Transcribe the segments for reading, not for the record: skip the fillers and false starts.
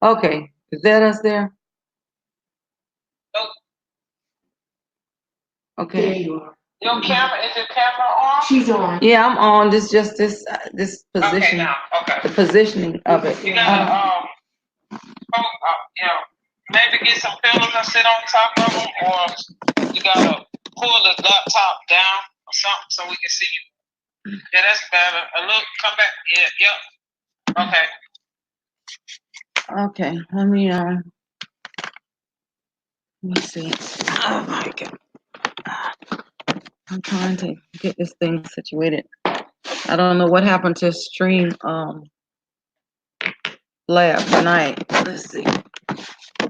Okay, is that us there? Nope. Okay. There you are. Your camera, is your camera on? She's on. Yeah, I'm on. This position. Okay, now. Okay. The positioning of it. You gotta maybe get some pillows and sit on top of them, or you gotta pull the laptop down or something so we can see you. Yeah, that's better. A look, come back. Yeah, yep. Okay. Okay, let me see. Oh my God. I'm trying to get this thing situated. I don't know what happened to Stream Lab tonight. Let's see.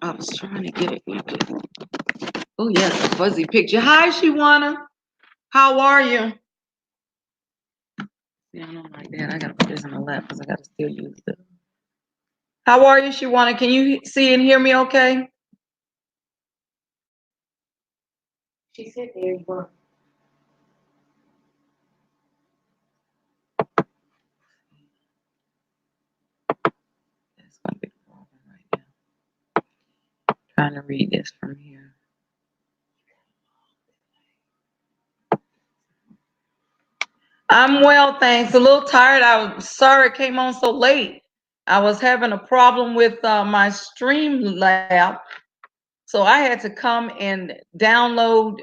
I was trying to get it. Oh yes, a fuzzy picture. Hi, Shiwana. How are you? See, I don't like that. I gotta put this in the lap because I gotta still use the. How are you, Shiwana? Can you see and hear me okay? She said there you are. That's gonna be the problem right now. Trying to read this from here. I'm well, thanks. A little tired. I was sorry it came on so late. I was having a problem with my Streamlab, so I had to come and download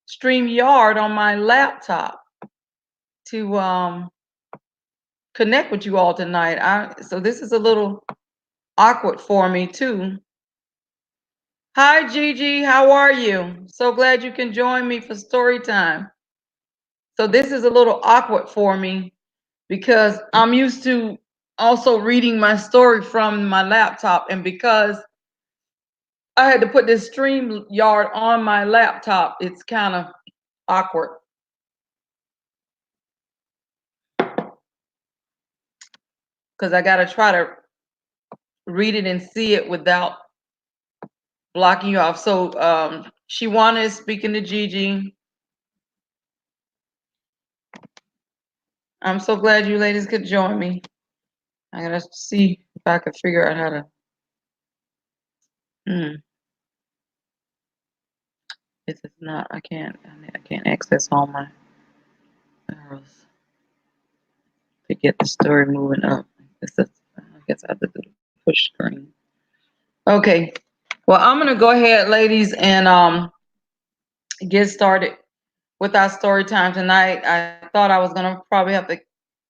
StreamYard on my laptop to connect with you all tonight. So this is a little awkward for me too. Hi, Gigi. How are you? So glad you can join me for story time. So this is a little awkward for me because I'm used to also reading my story from my laptop, and because I had to put this StreamYard on my laptop, it's kind of awkward. Because I got to try to read it and see it without blocking you off. So Shiwana is speaking to Gigi. I'm so glad you ladies could join me. I gotta see if I can figure out how to. This is not. I can't access all my arrows to get the story moving up. I guess I have to do the push screen. Okay. Well, I'm gonna go ahead, ladies, and get started with our story time tonight. I thought I was gonna probably have to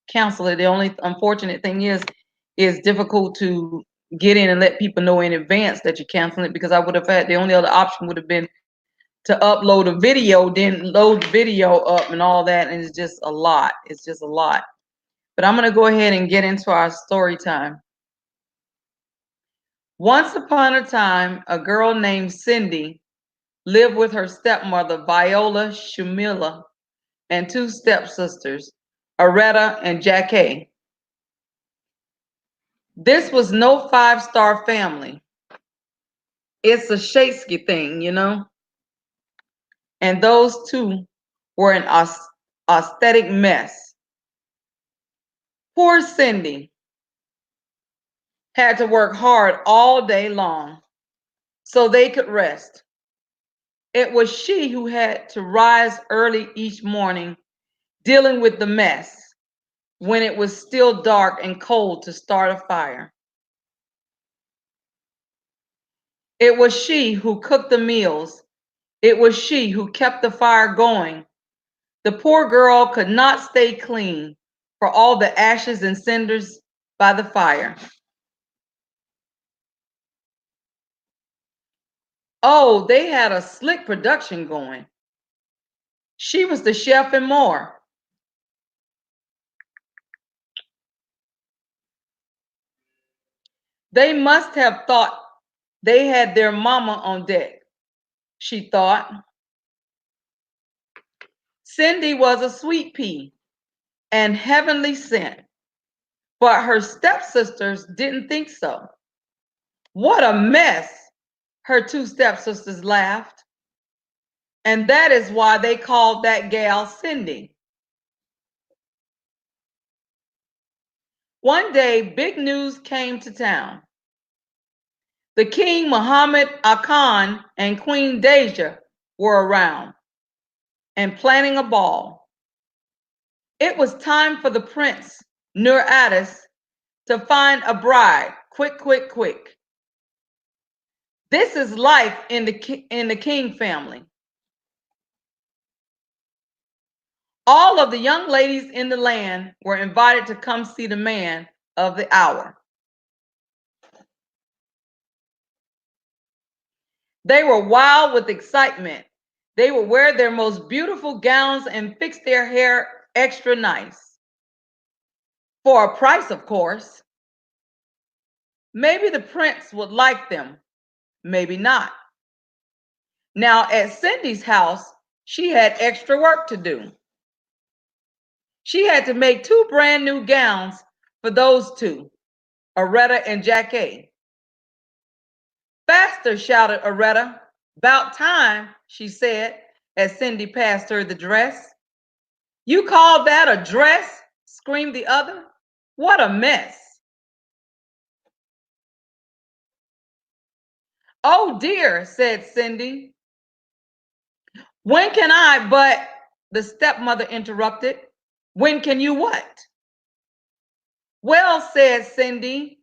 cancel it. The only unfortunate thing is it's difficult to get in and let people know in advance that you're canceling it, because I would have had, the only other option would have been to upload a video, then load the video up and all that, and it's just a lot. It's just a lot. But I'm gonna go ahead and get into our story time. Once upon a time, a girl named Cindy lived with her stepmother, Viola Shumila, and two stepsisters, Aretta and Jackie. This was no five-star family. It's a Shakespeare thing, you know? And those two were an aesthetic mess. Poor Cindy had to work hard all day long so they could rest. It was she who had to rise early each morning, dealing with the mess when it was still dark and cold to start a fire. It was she who cooked the meals. It was she who kept the fire going. The poor girl could not stay clean for all the ashes and cinders by the fire. Oh, they had a slick production going. She was the chef and more. They must have thought they had their mama on deck, she thought. Cindy was a sweet pea and heavenly sent, but her stepsisters didn't think so. What a mess, her two stepsisters laughed. And that is why they called that gal Cindy. One day, big news came to town. The King Muhammad Akan and Queen Deja were around and planning a ball. It was time for the prince, Nur Addis, to find a bride. Quick, quick, quick. This is life in the King family. All of the young ladies in the land were invited to come see the man of the hour. They were wild with excitement. They would wear their most beautiful gowns and fix their hair extra nice. For a price, of course. Maybe the prince would like them, maybe not. Now, at Cindy's house, she had extra work to do. She had to make 2 brand new gowns for those two, Aretta and Jackie. Faster, shouted Aretta. About time, she said, as Cindy passed her the dress. You call that a dress? Screamed the other. What a mess. Oh dear, said Cindy. When can I, but the stepmother interrupted. When can you what? Well, said Cindy,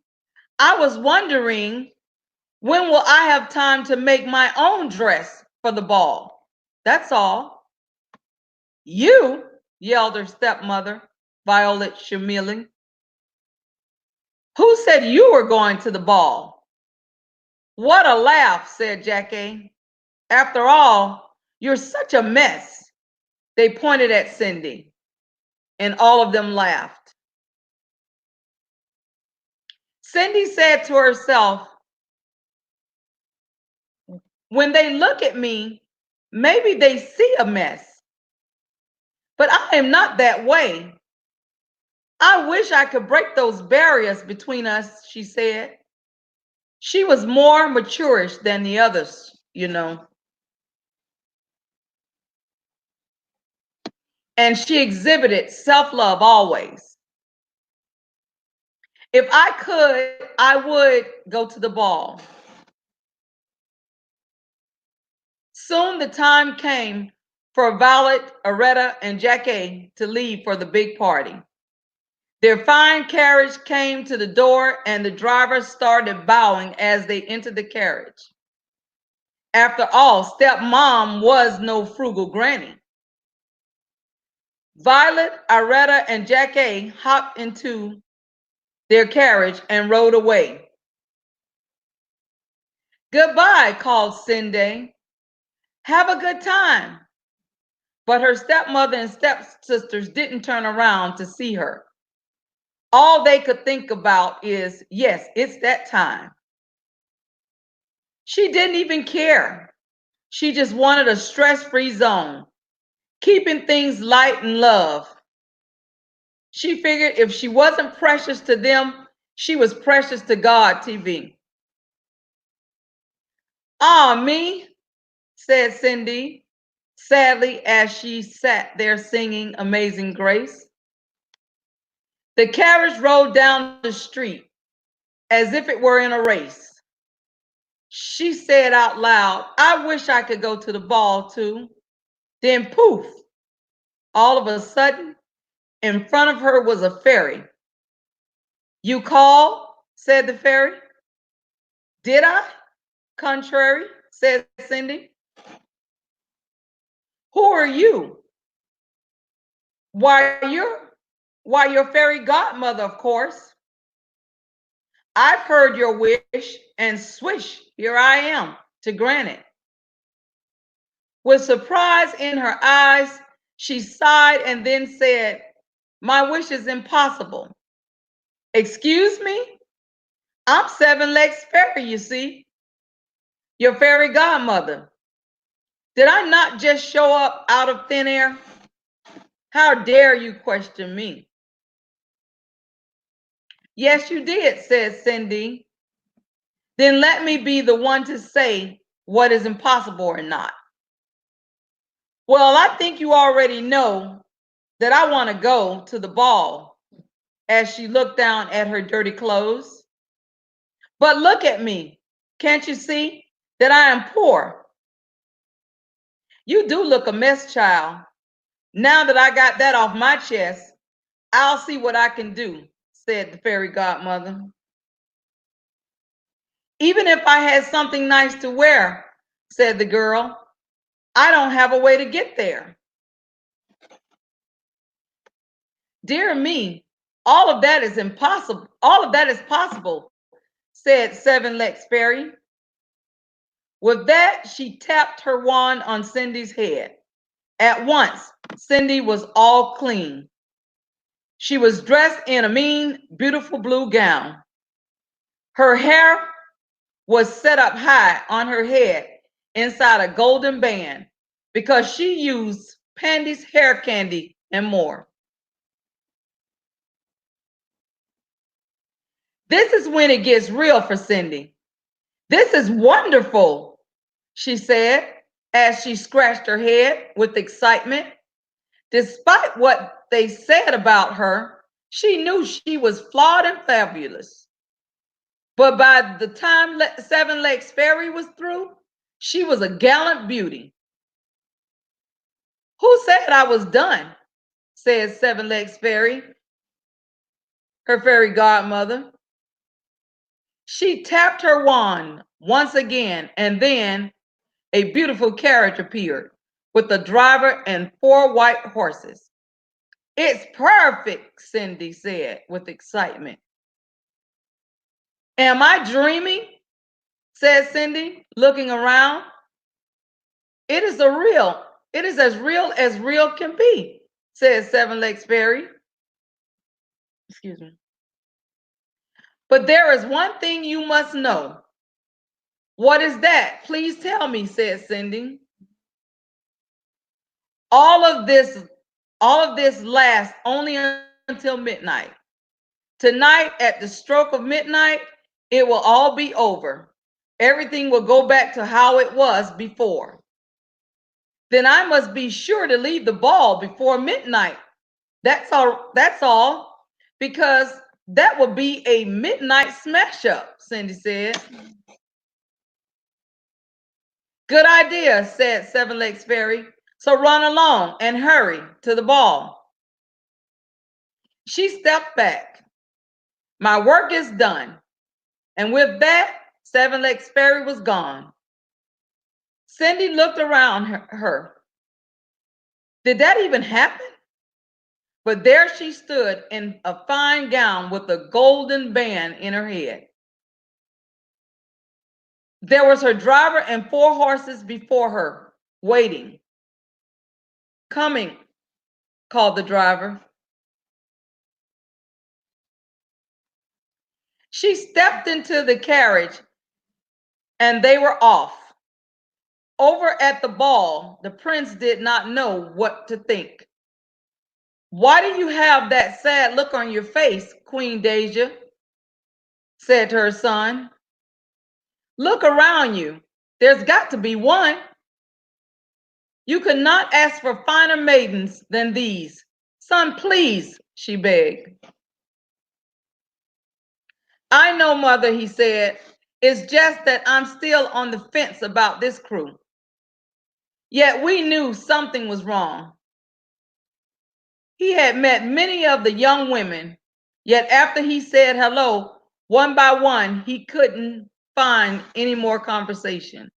I was wondering, when will I have time to make my own dress for the ball? That's all. You, yelled her stepmother, Violet Shamili. Who said you were going to the ball? What a laugh, said Jackie. After all, you're such a mess. They pointed at Cindy, and all of them laughed. Cindy said to herself, when they look at me, maybe they see a mess. But I am not that way. I wish I could break those barriers between us, she said. She was more maturish than the others, you know. And she exhibited self-love always. If I could, I would go to the ball. Soon the time came for Violet, Aretta, and Jackie to leave for the big party. Their fine carriage came to the door, and the driver started bowing as they entered the carriage. After all, stepmom was no frugal granny. Violet, Aretta, and Jackie hopped into their carriage and rode away. Goodbye, called Cindy. Have a good time. But her stepmother and stepsisters didn't turn around to see her. All they could think about is, yes, it's that time. She didn't even care. She just wanted a stress-free zone, keeping things light and love. She figured if she wasn't precious to them, she was precious to God TV. Ah, me, said Cindy, sadly, as she sat there singing Amazing Grace. The carriage rolled down the street as if it were in a race. She said out loud, I wish I could go to the ball too. Then poof, all of a sudden, in front of her was a fairy. You called, said the fairy. Did I? Contrary, said Cindy. Who are you? Why, your fairy godmother, of course. I've heard your wish, and swish, here I am to grant it. With surprise in her eyes, she sighed and then said, my wish is impossible. Excuse me? I'm 7-legged fairy, you see. Your fairy godmother. Did I not just show up out of thin air? How dare you question me? Yes, you did, said Cindy. Then let me be the one to say what is impossible or not. Well, I think you already know that I want to go to the ball. as she looked down at her dirty clothes. But look at me. Can't you see that I am poor? You do look a mess, child. Now that I got that off my chest, I'll see what I can do, said the fairy godmother. Even if I had something nice to wear, said the girl, I don't have a way to get there. Dear me, all of that is impossible. All of that is possible, said Seven Legs Fairy. With that, she tapped her wand on Cindy's head. At once, Cindy was all clean. She was dressed in a mean, beautiful blue gown. Her hair was set up high on her head inside a golden band because she used Pandi's hair candy and more. This is when it gets real for Cindy. This is wonderful, she said as she scratched her head with excitement. Despite what they said about her, she knew she was flawed and fabulous. But by the time Seven Legs Fairy was through, she was a gallant beauty. Who said I was done? Said Seven Legs Fairy, her fairy godmother. She tapped her wand once again, and then a beautiful carriage appeared with a driver and 4 white horses. It's perfect, Cindy said with excitement. Am I dreaming? Said Cindy, looking around. It is as real can be, said Seven Legs Fairy. Excuse me. But there is one thing you must know. What is that? Please tell me, said Cindy. All of this lasts only until midnight. Tonight, at the stroke of midnight, it will all be over. Everything will go back to how it was before. Then I must be sure to leave the ball before midnight. That's all, because that will be a midnight smash up, Cindy said. Good idea, said Seven Legs Fairy. So run along and hurry to the ball. She stepped back. My work is done. And with that, Seven Legs Fairy was gone. Cindy looked around her. Did that even happen? But there she stood in a fine gown with a golden band in her head. There was her driver and 4 horses before her, waiting. Coming, called the driver. She stepped into the carriage and they were off. Over at the ball, the prince did not know what to think. Why do you have that sad look on your face, Queen Deja? Said to her son. Look around you. There's got to be one. You could not ask for finer maidens than these. Son, please, she begged. I know, mother, he said. It's just that I'm still on the fence about this crew. Yet we knew something was wrong. He had met many of the young women, yet after he said hello, one by one, he couldn't find any more conversation.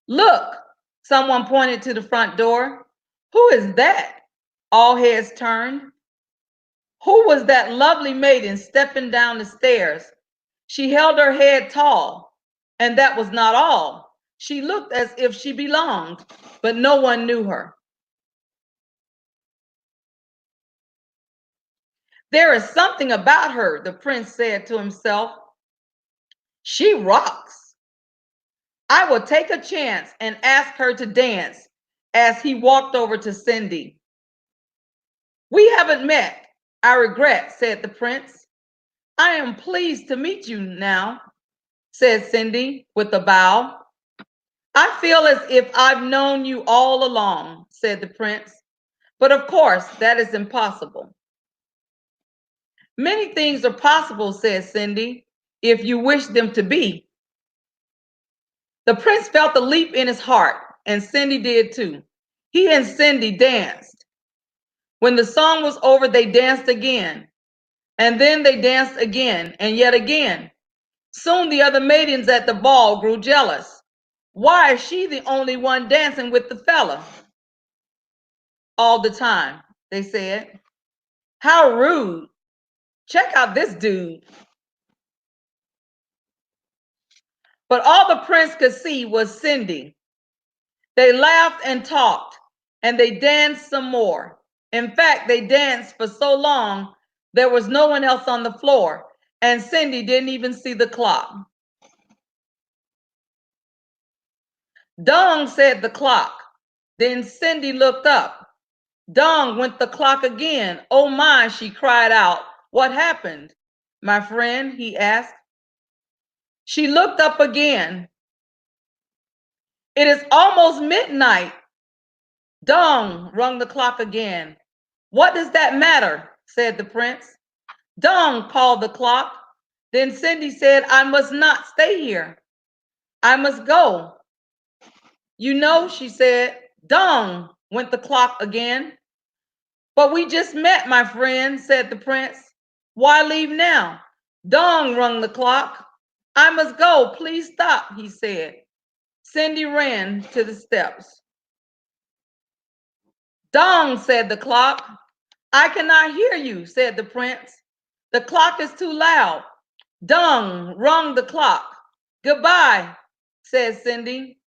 Look, someone pointed to the front door. Who is that? All heads turned. Who was that lovely maiden stepping down the stairs? She held her head tall, and that was not all. She looked as if she belonged, but no one knew her. There is something about her, the prince said to himself. She rocks. I will take a chance and ask her to dance as he walked over to Cindy. We haven't met, I regret, said the prince. I am pleased to meet you now, said Cindy with a bow. I feel as if I've known you all along, said the prince. But of course, that is impossible. Many things are possible, said Cindy, if you wish them to be. The prince felt a leap in his heart, and Cindy did too. He and Cindy danced. When the song was over, they danced again, and then they danced again, and yet again. Soon the other maidens at the ball grew jealous. Why is she the only one dancing with the fella all the time? They said. How rude. Check out this dude. But all the prince could see was Cindy. They laughed and talked, and they danced some more. In fact, they danced for so long there was no one else on the floor, and Cindy didn't even see the clock. Dong, said the clock. Then Cindy looked up. Dong went the clock again. Oh my, she cried out. What happened, my friend? He asked. She looked up again. It is almost midnight. Dong rung the clock again. What does that matter? Said the prince. Dong called the clock. Then Cindy said, I must not stay here. I must go. You know, she said. Dong went the clock again. But we just met, my friend, said the prince. Why leave now? Dong rung the clock. I must go. Please stop, he said. Cindy ran to the steps. Dong, said the clock. I cannot hear you, said the prince. The clock is too loud. Dong rung the clock. Goodbye, said Cindy.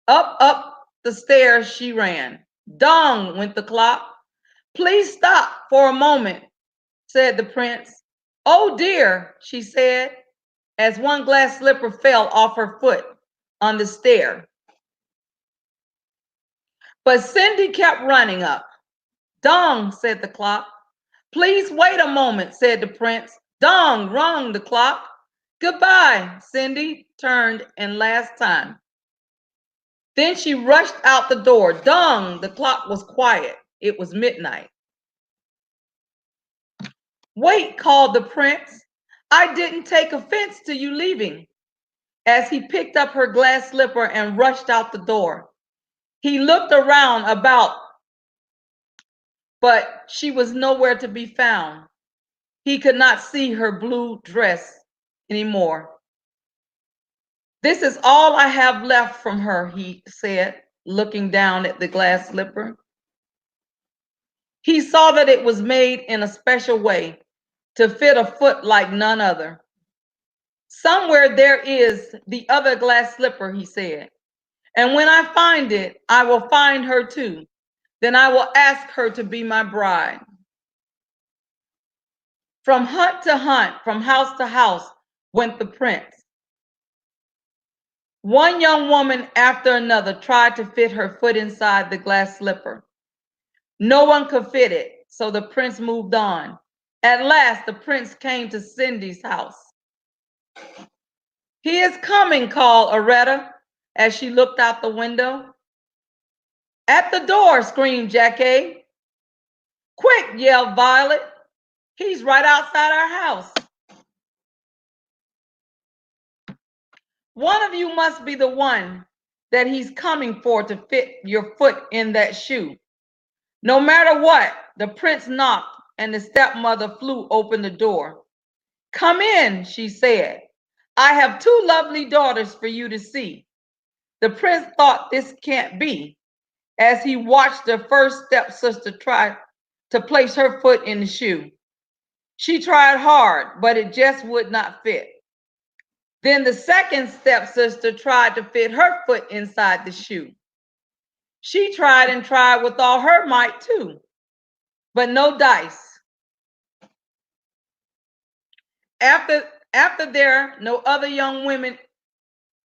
Up the stairs she ran. Dong went the clock. Please stop for a moment, said the prince. Oh dear, she said, as one glass slipper fell off her foot on the stair. But Cindy kept running up. Dong, said the clock. Please wait a moment, said the prince. Dong rung the clock. Goodbye, Cindy turned in last time. Then she rushed out the door. Dong, the clock was quiet. It was midnight. Wait, called the prince. I didn't take offense to you leaving. As he picked up her glass slipper and rushed out the door. He looked around about, but she was nowhere to be found. He could not see her blue dress anymore. This is all I have left from her, he said, looking down at the glass slipper. He saw that it was made in a special way to fit a foot like none other. Somewhere there is the other glass slipper, he said. And when I find it, I will find her too. Then I will ask her to be my bride. From hut to hut, from house to house went the prince. One young woman after another tried to fit her foot inside the glass slipper. No one could fit it, so the prince moved on. At last, the prince came to Cindy's house. He is coming, called Aretta as she looked out the window. At the door, screamed Jackie. Quick, yelled Violet. He's right outside our house. One of you must be the one that he's coming for to fit your foot in that shoe. No matter what, the prince knocked and the stepmother flew open the door. Come in, she said. I have two lovely daughters for you to see. The prince thought this can't be, as he watched the first stepsister try to place her foot in the shoe. She tried hard, but it just would not fit. Then the second stepsister tried to fit her foot inside the shoe. She tried and tried with all her might too, but no dice. After there no other young women,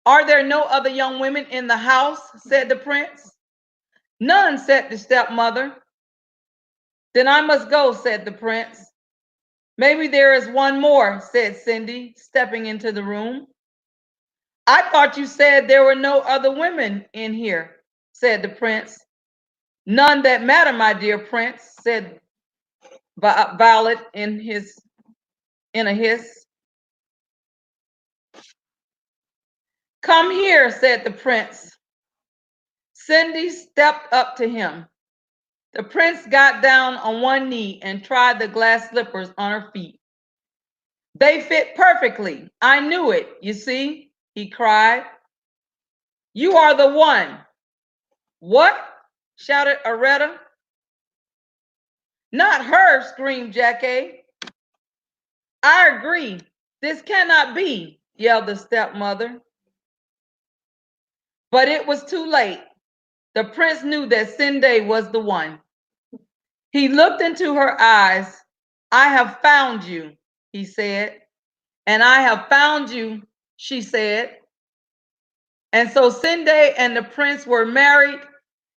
are there no other young women in the house? Said the prince. None, said the stepmother. Then I must go, said the prince. Maybe there is one more, said Cindy, stepping into the room. I thought you said there were no other women in here, said the prince. None that matter, my dear prince, said Violet in his in a hiss. Come here, said the prince. Cindy stepped up to him. The prince got down on one knee and tried the glass slippers on her feet. They fit perfectly. I knew it, you see, he cried. You are the one. What? Shouted Aretta. Not her, screamed Jackie. I agree. This cannot be, yelled the stepmother. But it was too late. The prince knew that Cindy was the one. He looked into her eyes. I have found you, he said. And I have found you, she said. And so Cindy and the prince were married,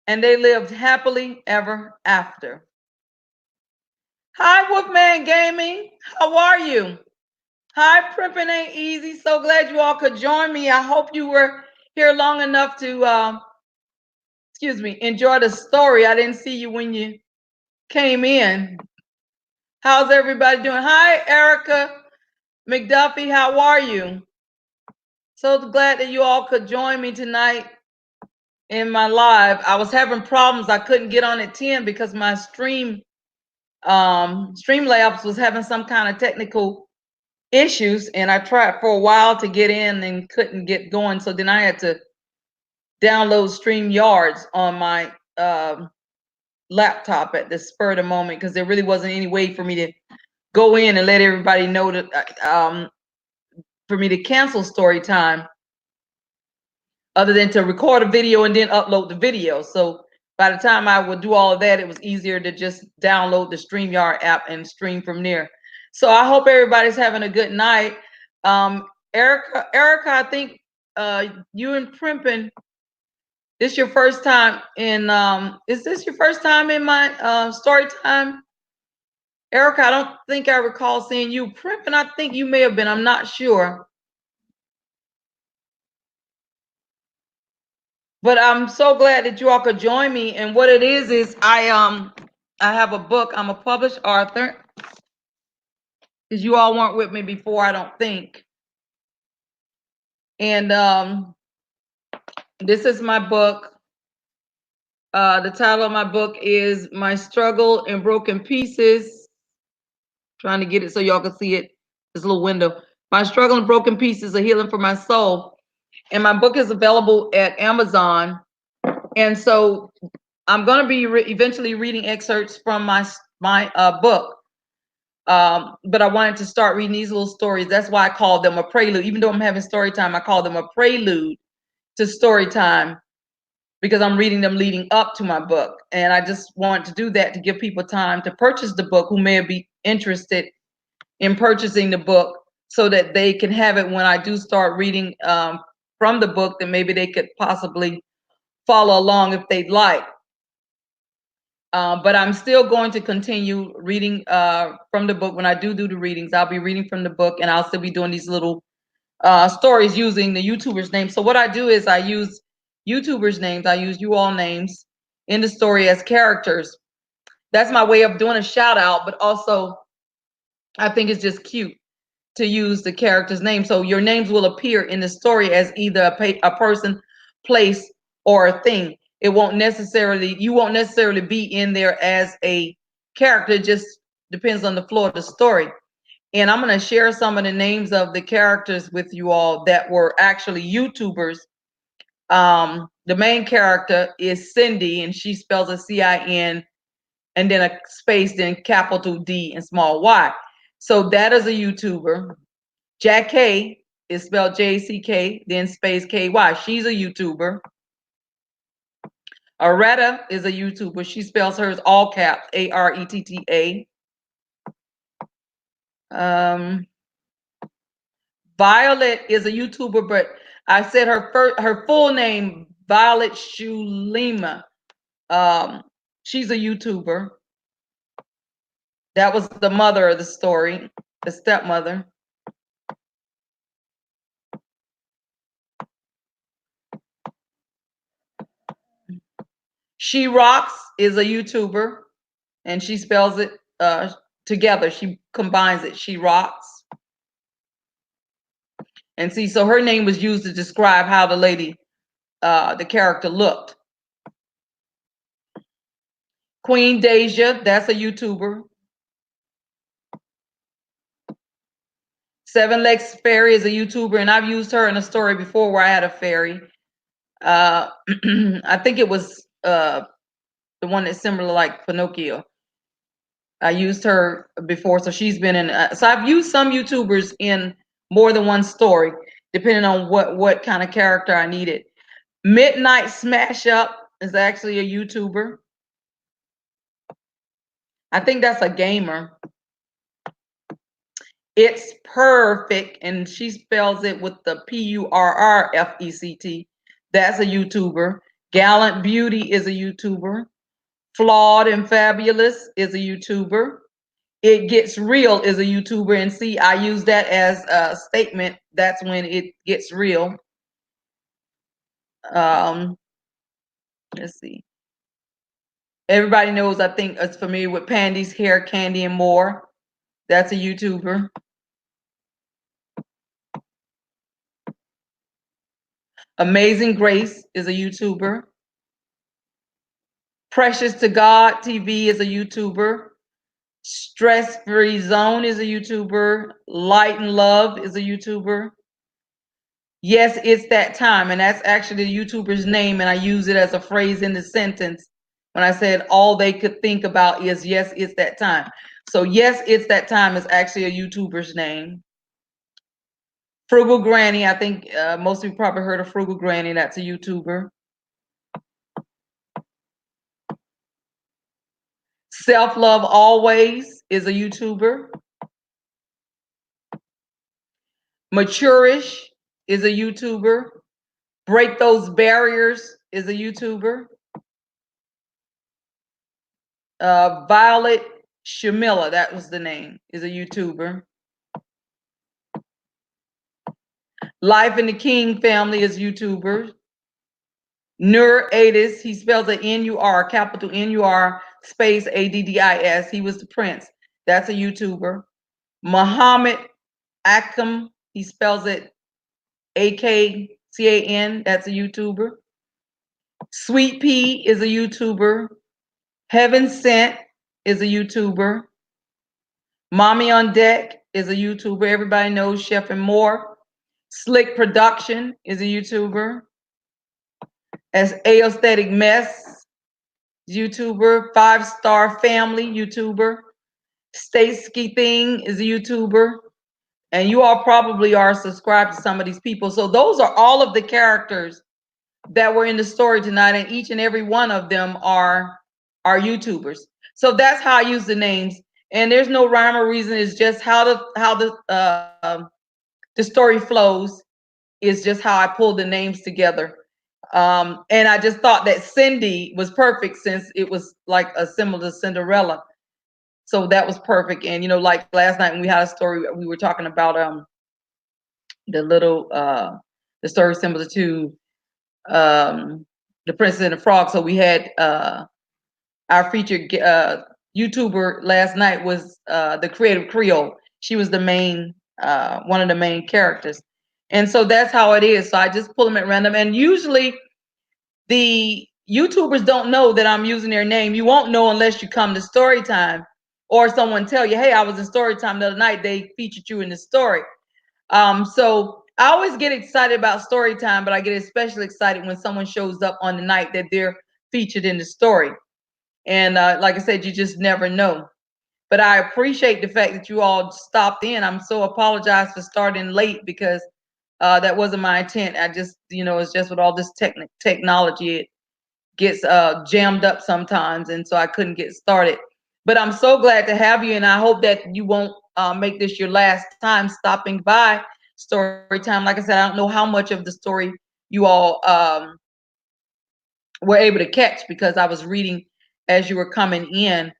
and they lived happily ever after. Hi, Wolfman Gaming. How are you? Hi, Primping Ain't Easy. So glad you all could join me. I hope you were here long enough to, enjoy the story. I didn't see you when you came in. How's everybody doing? Hi, Erica McDuffie. How are you? So glad that you all could join me tonight in my live. I was having problems. I couldn't get on at 10 because my Streamlabs was having some kind of technical issues, and I tried for a while to get in and couldn't get going. So then I had to download StreamYards on my laptop at the spur of the moment, because there really wasn't any way for me to go in and let everybody know that for me to cancel story time other than to record a video and then upload the video. So by the time I would do all of that, it was easier to just download the StreamYard app and stream from there. So I hope everybody's having a good night. Erica, I think you and Primpin, this your first time in, is this your first time in my story time? Erica, I don't think I recall seeing you. Primpin, I think you may have been, I'm not sure. But I'm so glad that you all could join me. And what it is I have a book. I'm a published author. Because you all weren't with me before, I don't think. And this is my book. The title of my book is My Struggle in Broken Pieces. Trying to get it so y'all can see it. This little window. My Struggle in Broken Pieces, A Healing for My Soul. And my book is available at Amazon. And so I'm going to be eventually reading excerpts from my book. But I wanted to start reading these little stories. That's why I called them a prelude. Even though I'm having story time, I call them a prelude to story time, because I'm reading them leading up to my book. And I just want to do that to give people time to purchase the book who may be interested in purchasing the book, so that they can have it when I do start reading from the book, that maybe they could possibly follow along if they'd like. But I'm still going to continue reading from the book. When I do the readings, I'll be reading from the book, and I'll still be doing these little stories using the YouTubers' names. So what I do is I use YouTubers' names. I use you all names in the story as characters. That's my way of doing a shout out, but also I think it's just cute to use the character's name. So your names will appear in the story as either a person, place, or a thing. It won't necessarily, you won't necessarily be in there as a character. It just depends on the flow of the story. And I'm going to share some of the names of the characters with you all that were actually YouTubers. The main character is Cindy, and she spells it C-I-N, and then a space, then capital D and small y. So that is a YouTuber. Jackie is spelled J-C-K, then space K-Y. She's a YouTuber. Aretta is a YouTuber. She spells hers all caps, A-R-E-T-T-A. Violet is a YouTuber, but I said her full name, Violet Shulima. She's a YouTuber. That was the mother of the story, the stepmother. She Rocks is a YouTuber, and she spells it together. She combines it. She Rocks. And see, so her name was used to describe how the lady, the character looked. Queen Deja, that's a YouTuber. Seven Legs Fairy is a YouTuber, and I've used her in a story before where I had a fairy. I think it was the one that's similar like Pinocchio. I used her before, so she's been in. So I've used some YouTubers in more than one story, depending on what kind of character I needed. Midnight Smash Up is actually a YouTuber. I think that's a gamer. It's Perfect, and she spells it with the Purrfect. That's a YouTuber. Gallant Beauty is a YouTuber. Flawed and Fabulous is a YouTuber. It Gets Real is a YouTuber, and see, I use that as a statement. That's when it gets real. Let's see. Everybody knows, I think, is familiar with Pandi's sHairCandi&Moore. That's a YouTuber. Amazing Grace is a YouTuber. Precious to God TV is a YouTuber. Stress Free Zone is a YouTuber. Light and Love is a YouTuber. Yes, it's that time. And that's actually the YouTuber's name. And I use it as a phrase in the sentence when I said all they could think about is, yes, it's that time. So yes, it's that time is actually a YouTuber's name. Frugal Granny, I think most of you probably heard of Frugal Granny. That's a YouTuber. Self Love Always is a YouTuber. Maturish is a YouTuber. Break Those Barriers is a YouTuber. Violet Shamila, that was the name, is a YouTuber. Life in the King Family is YouTuber. Nur Adis, he spells it N-U-R, capital N-U-R, space A-D-D-I-S. He was the prince. That's a YouTuber. Muhammad Akam, he spells it A-K-C-A-N. That's a YouTuber. sweetpea is a YouTuber. Heaven Sent is a YouTuber. Mommy on Deck is a YouTuber. Everybody knows Chef and More. Slick Production is a YouTuber. As Aesthetic Mess, YouTuber. 5 Star Family, YouTuber. Stacy Thing is a YouTuber. And you all probably are subscribed to some of these people. So those are all of the characters that were in the story tonight, and each and every one of them are YouTubers. So that's how I use the names. And there's no rhyme or reason. It's just how the story flows. Is just how I pulled the names together. And I just thought that Cindy was perfect since it was like a similar to Cinderella. So that was perfect. And like last night when we had a story, we were talking about the little the story similar to the Princess and the Frog. So we had our featured YouTuber last night was the Creative Creole. She was the main one of the main characters. And so that's how it is. So I just pull them at random. And usually the YouTubers don't know that I'm using their name. You won't know unless you come to story time or someone tell you, hey, I was in story time the other night. They featured you in the story. So I always get excited about story time, but I get especially excited when someone shows up on the night that they're featured in the story. And like I said, you just never know. But I appreciate the fact that you all stopped in. I'm so apologize for starting late because that wasn't my intent. I just, it's just with all this technology, it gets jammed up sometimes. And so I couldn't get started. But I'm so glad to have you. And I hope that you won't make this your last time stopping by story time. Like I said, I don't know how much of the story you all were able to catch because I was reading as you were coming in.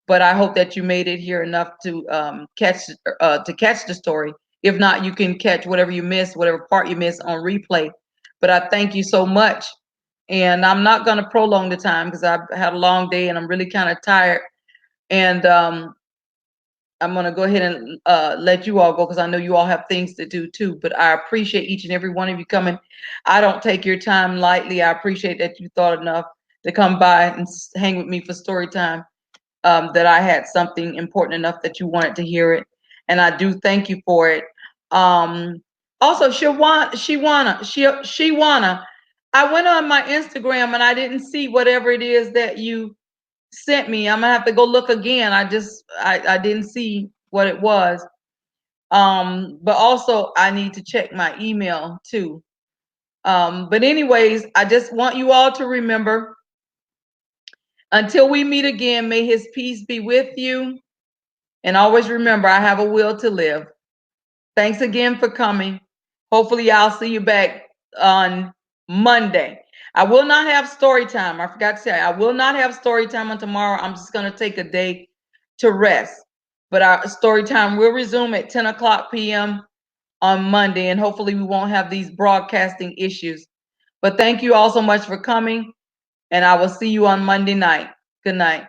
But I hope that you made it here enough to catch the story. If not, you can catch whatever you missed, whatever part you missed on replay. But I thank you so much. And I'm not going to prolong the time because I've had a long day and I'm really kind of tired. And I'm going to go ahead and let you all go because I know you all have things to do too. But I appreciate each and every one of you coming. I don't take your time lightly. I appreciate that you thought enough to come by and hang with me for story time. That I had something important enough that you wanted to hear it, and I do thank you for it. Also, Shiwana, I went on my Instagram and I didn't see whatever it is that you sent me. I'm gonna have to go look again. I didn't see what it was. But also I need to check my email too. But anyways, I just want you all to remember, until we meet again, may his peace be with you. And always remember, I have a will to live. Thanks again for coming. Hopefully I'll see you back on Monday. I will not have story time. I forgot to say, I will not have story time on tomorrow. I'm just going to take a day to rest. But our story time will resume at 10 o'clock p.m. on Monday. And hopefully we won't have these broadcasting issues. But thank you all so much for coming. And I will see you on Monday night. Good night.